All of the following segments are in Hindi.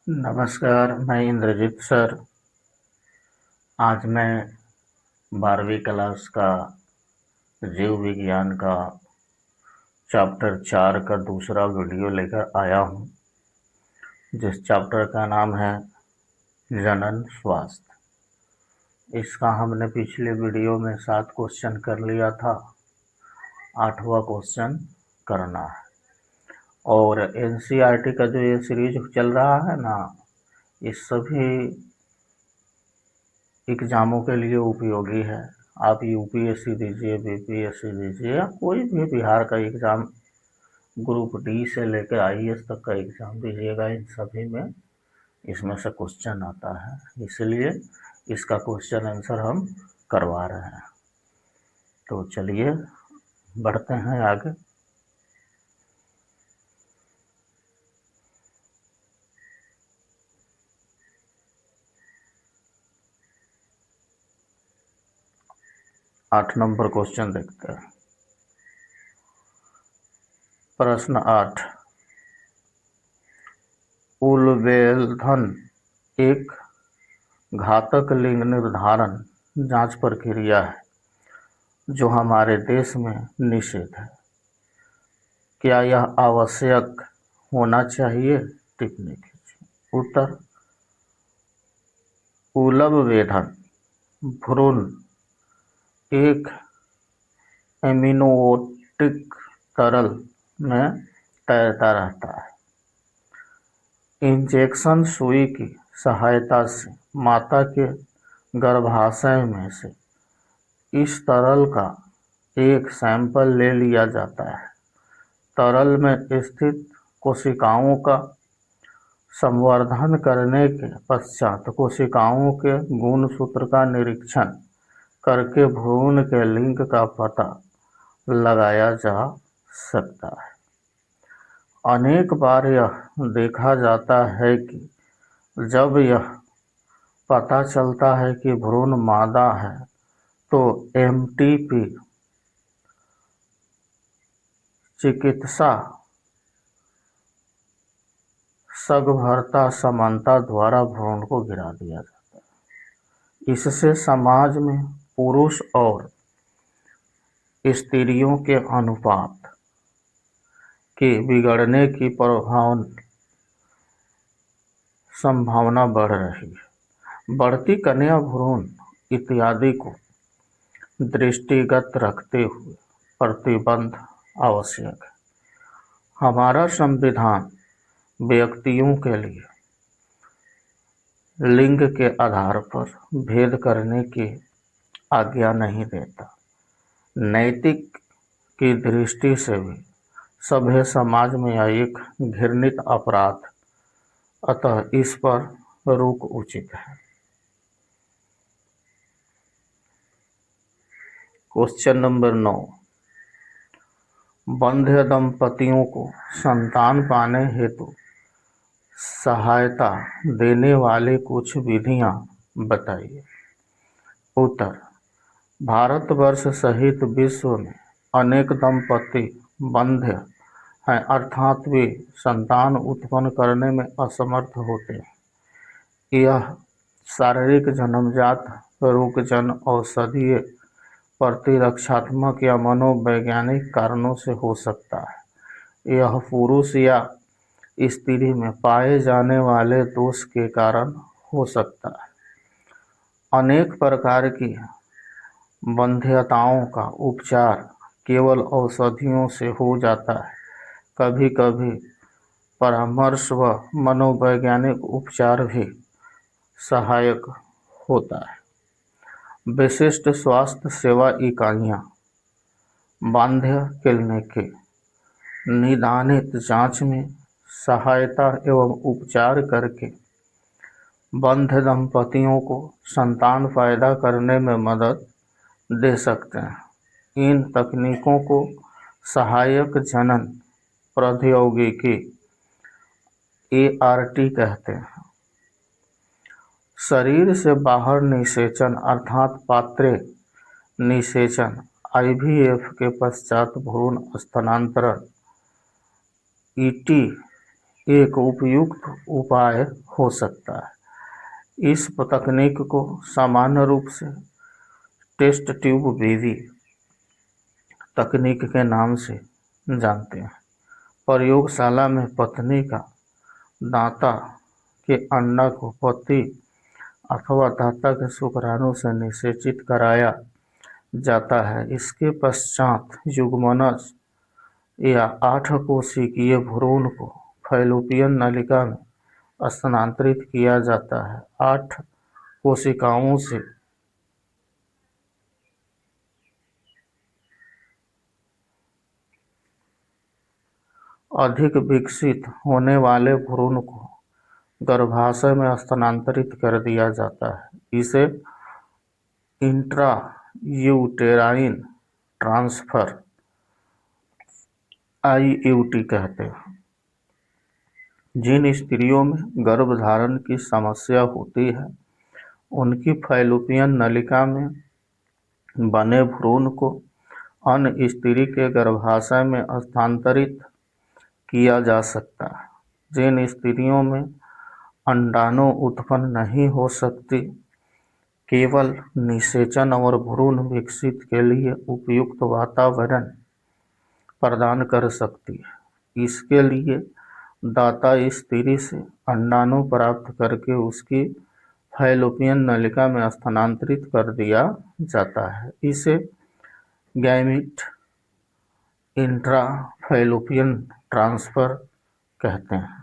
नमस्कार, मैं इंद्रजीत सर। आज मैं 12वीं क्लास का जीव विज्ञान का चैप्टर 4 का दूसरा वीडियो लेकर आया हूँ, जिस चैप्टर का नाम है जनन स्वास्थ्य। इसका हमने पिछले वीडियो में 7 क्वेश्चन कर लिया था। 8वां क्वेश्चन करना है। और एनसीईआरटी का जो ये सीरीज चल रहा है ना, इस सभी एग्ज़ामों के लिए उपयोगी है। आप यूपीएससी दीजिए, बीपीएससी दीजिए, या कोई भी बिहार का एग्ज़ाम, ग्रुप डी से लेकर आईएएस तक का एग्ज़ाम दीजिएगा, इन सभी में इसमें से क्वेश्चन आता है। इसलिए इसका क्वेश्चन आंसर हम करवा रहे हैं। तो चलिए बढ़ते हैं आगे। आठ नंबर क्वेश्चन देखते हैं। प्रश्न 8, उलबेधन एक घातक लिंग निर्धारण जांच प्रक्रिया है जो हमारे देश में निषिद्ध है। क्या यह आवश्यक होना चाहिए? टिप्पणी कीजिए। उत्तर, उलबेधन भ्रूण एक एमिनोटिक तरल में तैरता रहता है। इंजेक्शन सुई की सहायता से माता के गर्भाशय में से इस तरल का एक सैंपल ले लिया जाता है। तरल में स्थित कोशिकाओं का संवर्धन करने के पश्चात कोशिकाओं के गुणसूत्र का निरीक्षण करके भ्रूण के लिंग का पता लगाया जा सकता है। अनेक बार यह देखा जाता है कि जब यह पता चलता है कि भ्रूण मादा है तो एमटीपी चिकित्सा सगर्भता समानता द्वारा भ्रूण को गिरा दिया जाता है। इससे समाज में पुरुष और स्त्रियों के अनुपात के बिगड़ने की संभावना बढ़ रही है। बढ़ती कन्या भ्रूण इत्यादि को दृष्टिगत रखते हुए प्रतिबंध आवश्यक है। हमारा संविधान व्यक्तियों के लिए लिंग के आधार पर भेद करने की आज्ञा नहीं देता। नैतिक की दृष्टि से भी सभ्य समाज में यह एक घृणित अपराध, अतः इस पर रोक उचित है। क्वेश्चन नंबर 9, बंध्य दंपतियों को संतान पाने हेतु सहायता देने वाली कुछ विधियां बताइए। उत्तर, भारतवर्ष सहित विश्व में अनेक दंपति बंध्य हैं, अर्थात वे संतान उत्पन्न करने में असमर्थ होते हैं। यह शारीरिक, जन्मजात रोग, जन औषधीय, प्रतिरक्षात्मक या मनोवैज्ञानिक कारणों से हो सकता है। यह पुरुष या स्त्री में पाए जाने वाले दोष के कारण हो सकता है। अनेक प्रकार की बंध्यताओं का उपचार केवल औषधियों से हो जाता है। कभी कभी परामर्श व मनोवैज्ञानिक उपचार भी सहायक होता है। विशिष्ट स्वास्थ्य सेवा इकाइयाँ बांध्य क्लिनिकें निदानित जांच में सहायता एवं उपचार करके बंध्य दंपतियों को संतान पैदा करने में मदद दे सकते हैं। इन तकनीकों को सहायक जनन प्रौद्योगिकी ART कहते हैं। शरीर से बाहर निषेचन अर्थात पात्रे निषेचन IVF के पश्चात भ्रूण स्थानांतरण ET एक उपयुक्त उपाय हो सकता है। इस तकनीक को सामान्य रूप से टेस्ट ट्यूब बेबी तकनीक के नाम से जानते हैं। प्रयोगशाला में पत्नी का दाता के अंडा को पति अथवा दाता के शुक्राणु से निषेचित कराया जाता है। इसके पश्चात युग्मनज या 8 कोशिकीय भ्रूण को फैलोपियन नलिका में स्थानांतरित किया जाता है। 8 कोशिकाओं से अधिक विकसित होने वाले भ्रूण को गर्भाशय में स्थानांतरित कर दिया जाता है। इसे इंट्रायूटेराइन ट्रांसफर IUT कहते हैं। जिन स्त्रियों में गर्भधारण की समस्या होती है उनकी फैलोपियन नलिका में बने भ्रूण को अन्य स्त्री के गर्भाशय में स्थानांतरित किया जा सकता है। जिन स्त्रियों में अंडाणु उत्पन्न नहीं हो सकती, केवल निषेचन और भ्रूण विकसित के लिए उपयुक्त वातावरण प्रदान कर सकती है। इसके लिए दाता स्त्री से अंडाणु प्राप्त करके उसकी फैलोपियन नलिका में स्थानांतरित कर दिया जाता है। इसे गैमीट इंट्राफैलोपियन ट्रांसफर कहते हैं।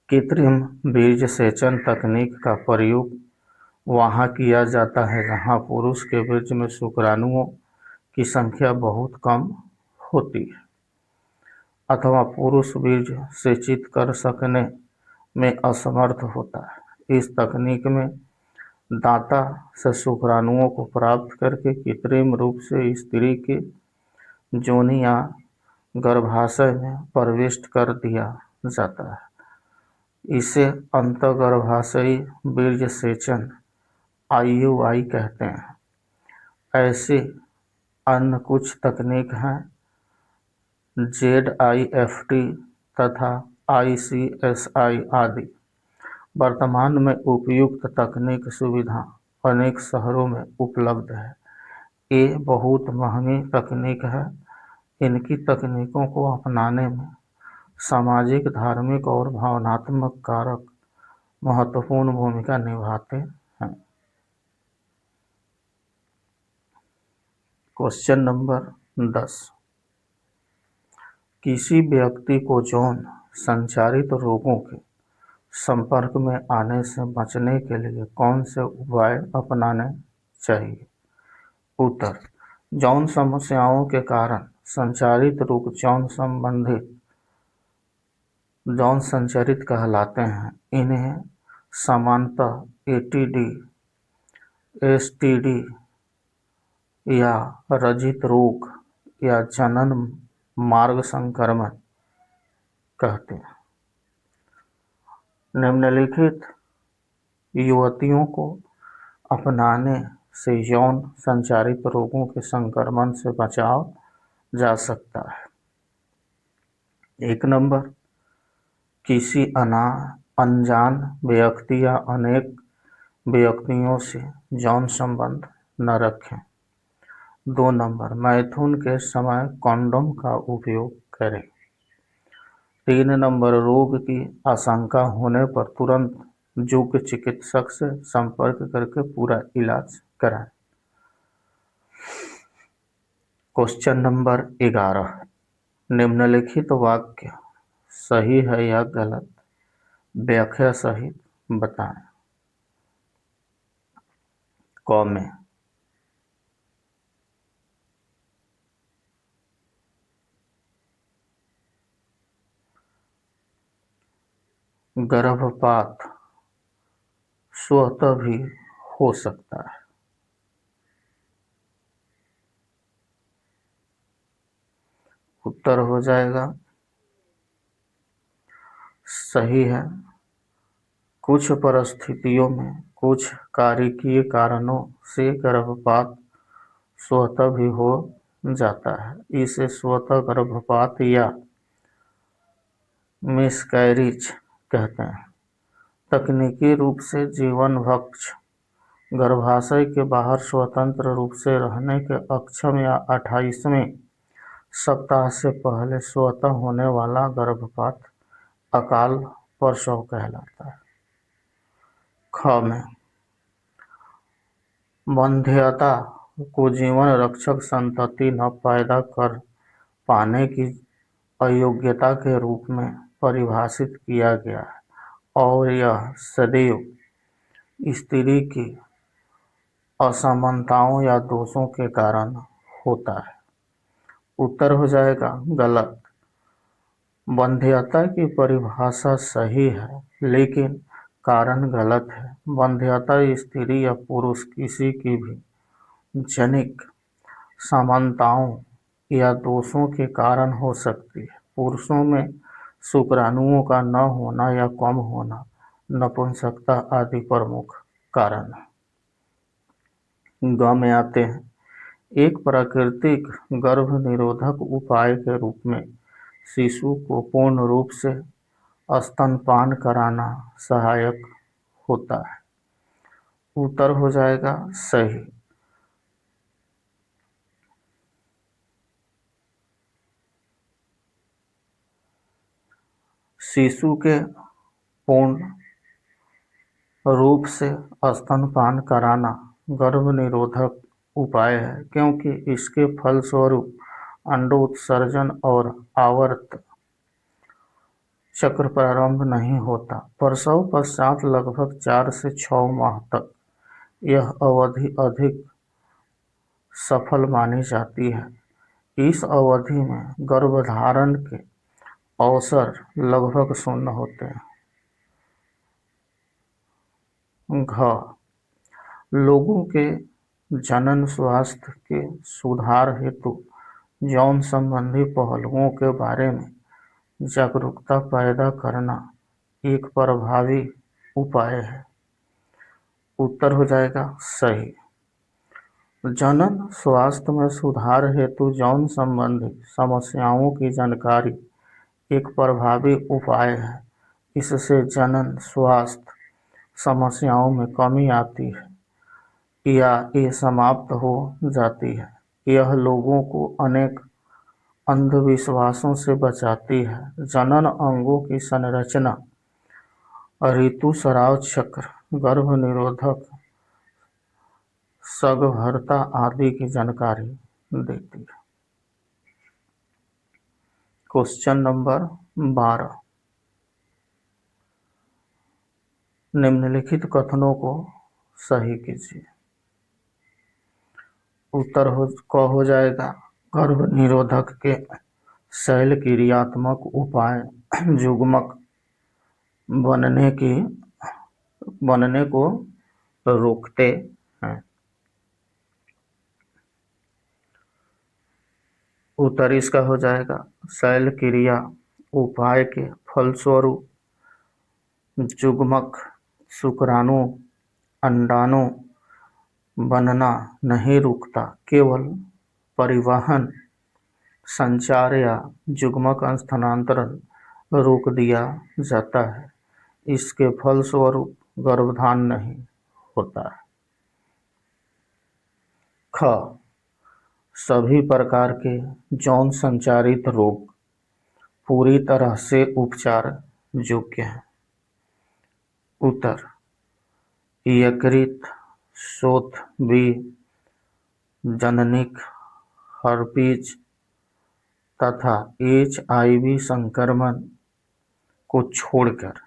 कृत्रिम बीज सेचन तकनीक का प्रयोग वहाँ किया जाता है जहाँ पुरुष के बीज में शुक्राणुओं की संख्या बहुत कम होती है अथवा पुरुष बीज सेचित कर सकने में असमर्थ होता है। इस तकनीक में दाता से शुक्राणुओं को प्राप्त करके कृत्रिम रूप से स्त्री के जोनि या गर्भाशय में प्रविष्ट कर दिया जाता है। इसे अंतर्गर्भाशयी बीज सेचन IUI कहते हैं। ऐसी अन्य कुछ तकनीक हैं ZIFT तथा ICSI आदि। वर्तमान में उपयुक्त तकनीक सुविधा अनेक शहरों में उपलब्ध है। ये बहुत महंगी तकनीक है। इनकी तकनीकों को अपनाने में सामाजिक, धार्मिक और भावनात्मक कारक महत्वपूर्ण भूमिका निभाते हैं। Question number 10। किसी व्यक्ति को यौन संचारित रोगों के संपर्क में आने से बचने के लिए कौन से उपाय अपनाने चाहिए? उत्तर: यौन समस्याओं के कारण संचारित रोग यौन संचारित कहलाते हैं। इन्हें सामान्यतः ATD, STD या रजित रोग या जनन मार्ग संक्रमण कहते हैं। निम्नलिखित युवतियों को अपनाने से यौन संचारित रोगों के संक्रमण से बचाव जा सकता है। 1 नंबर, किसी अनजान व्यक्ति या अनेक व्यक्तियों से यौन संबंध न रखें। 2 नंबर, मैथुन के समय कंडोम का उपयोग करें। 3 नंबर, रोग की आशंका होने पर तुरंत योग्य चिकित्सक से संपर्क करके पूरा इलाज कराएं। Question number 11। निम्नलिखित वाक्य सही है या गलत, व्याख्या सहित बताएं। क में गर्भपात स्वतः भी हो सकता है। उत्तर हो जाएगा सही है। कुछ परिस्थितियों में कुछ कारिकीय कारणों से गर्भपात स्वतः भी हो जाता है। इसे स्वतः गर्भपात या मिसकैरिज कहते हैं। तकनीकी रूप से जीवन भक्ष गर्भाशय के बाहर स्वतंत्र रूप से रहने के अक्षम या 28वें सप्ताह से पहले स्वतः होने वाला गर्भपात अकाल प्रसव कहलाता है। ख में वंध्यता को जीवन रक्षक संतति न पैदा कर पाने की अयोग्यता के रूप में परिभाषित किया गया है और यह सदैव स्त्री की असमानताओं या दोषों के कारण होता है। उत्तर हो जाएगा गलत। वंध्यता की परिभाषा सही है लेकिन कारण गलत है। वंध्यता स्त्री या पुरुष किसी की भी जनिक समानताओं या दोषों के कारण हो सकती है। पुरुषों में शुक्राणुओं का न होना या कम होना, नपुंसकता आदि प्रमुख कारण है। ग में आते हैं। एक प्राकृतिक गर्भ निरोधक उपाय के रूप में शिशु को पूर्ण रूप से स्तनपान कराना सहायक होता है। उत्तर हो जाएगा सही। शिशु के पूर्ण रूप से स्तनपान कराना गर्भ निरोधक उपाय है क्योंकि इसके फलस्वरूप अंडोत्सर्जन और आवर्त चक्र प्रारंभ नहीं होता। प्रसव पश्चात लगभग 4 से 6 माह तक यह अवधि अधिक सफल मानी जाती है। इस अवधि में गर्भधारण के अवसर लगभग शून्य होते हैं। घ लोगों के जनन स्वास्थ्य के सुधार हेतु यौन संबंधी पहलुओं के बारे में जागरूकता पैदा करना एक प्रभावी उपाय है। उत्तर हो जाएगा सही। जनन स्वास्थ्य में सुधार हेतु यौन संबंधी समस्याओं की जानकारी एक प्रभावी उपाय है। इससे जनन स्वास्थ्य समस्याओं में कमी आती है या ये समाप्त हो जाती है। यह लोगों को अनेक अंधविश्वासों से बचाती है। जनन अंगों की संरचना, ऋतुस्राव चक्र, गर्भ निरोधक, सगर्भता आदि की जानकारी देती है। Question number 12। निम्नलिखित कथनों को सही कीजिए। उत्तर हो जाएगा गर्भ निरोधक के शैल क्रियात्मक उपाय युग्मक बनने को रोकते हैं। उत्तर इसका हो जाएगा शैल क्रिया उपाय के फलस्वरूप युग्मक शुक्राणु अंडाणु बनना नहीं रुकता, केवल परिवहन, संचार या युग्मक स्थानांतरण रोक दिया जाता है। इसके फलस्वरूप गर्भधारण नहीं होता है। ख सभी प्रकार के यौन संचारित रोग पूरी तरह से उपचार योग्य हैं। उत्तर यकृत शोथ बी, जननिक, हर्पीज तथा HIV संक्रमण को छोड़कर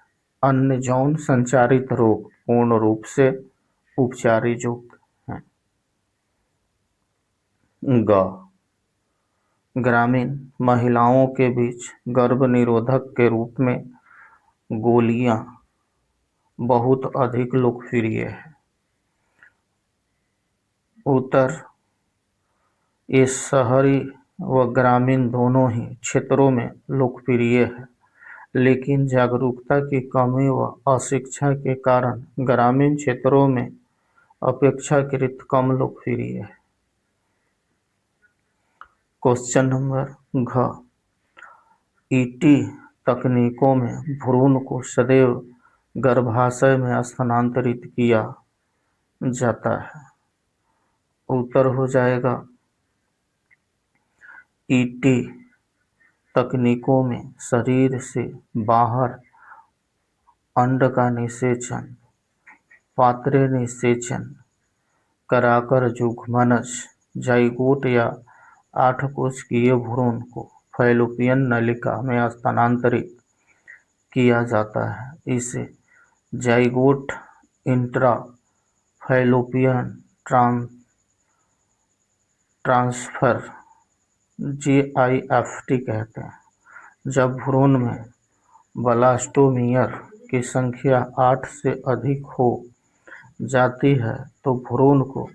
अन्य यौन संचारित रोग पूर्ण रूप से उपचार योग्य हैं। ग ग्रामीण महिलाओं के बीच गर्भ निरोधक के रूप में गोलियां बहुत अधिक लोकप्रिय है। उत्तर ये शहरी व ग्रामीण दोनों ही क्षेत्रों में लोकप्रिय है, लेकिन जागरूकता की कमी व अशिक्षा के कारण ग्रामीण क्षेत्रों में अपेक्षाकृत कम लोकप्रिय है। क्वेश्चन नंबर घ ET तकनीकों में भ्रूण को सदैव गर्भाशय में स्थानांतरित किया जाता है। उत्तर हो जाएगा ईटी तकनीकों में शरीर से बाहर अंड का निषेचन, पात्रे निषेचन कराकर जुग्मनज, जाइगोट या 8 कोशिकीय भ्रूण को फैलोपियन नलिका में स्थानांतरित किया जाता है। इसे zygote intra fallopian transfer JIFT कहते हैं। जब भ्रूण में ब्लास्टोमियर की संख्या 8 से अधिक हो जाती है तो भ्रूण को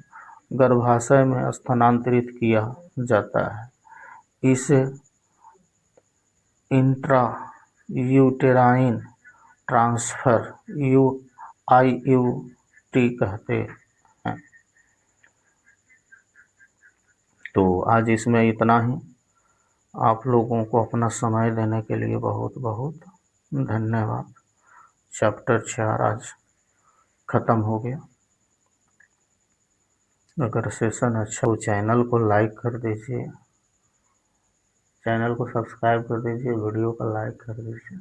गर्भाशय में स्थानांतरित किया जाता है। इसे इंट्रा यूटेराइन ट्रांसफर IUT कहते हैं। तो आज इसमें इतना ही। आप लोगों को अपना समय देने के लिए बहुत बहुत धन्यवाद। चैप्टर 4 आज ख़त्म हो गया। अगर सेशन अच्छा हो चैनल को लाइक कर दीजिए, चैनल को सब्सक्राइब कर दीजिए, वीडियो को लाइक कर दीजिए।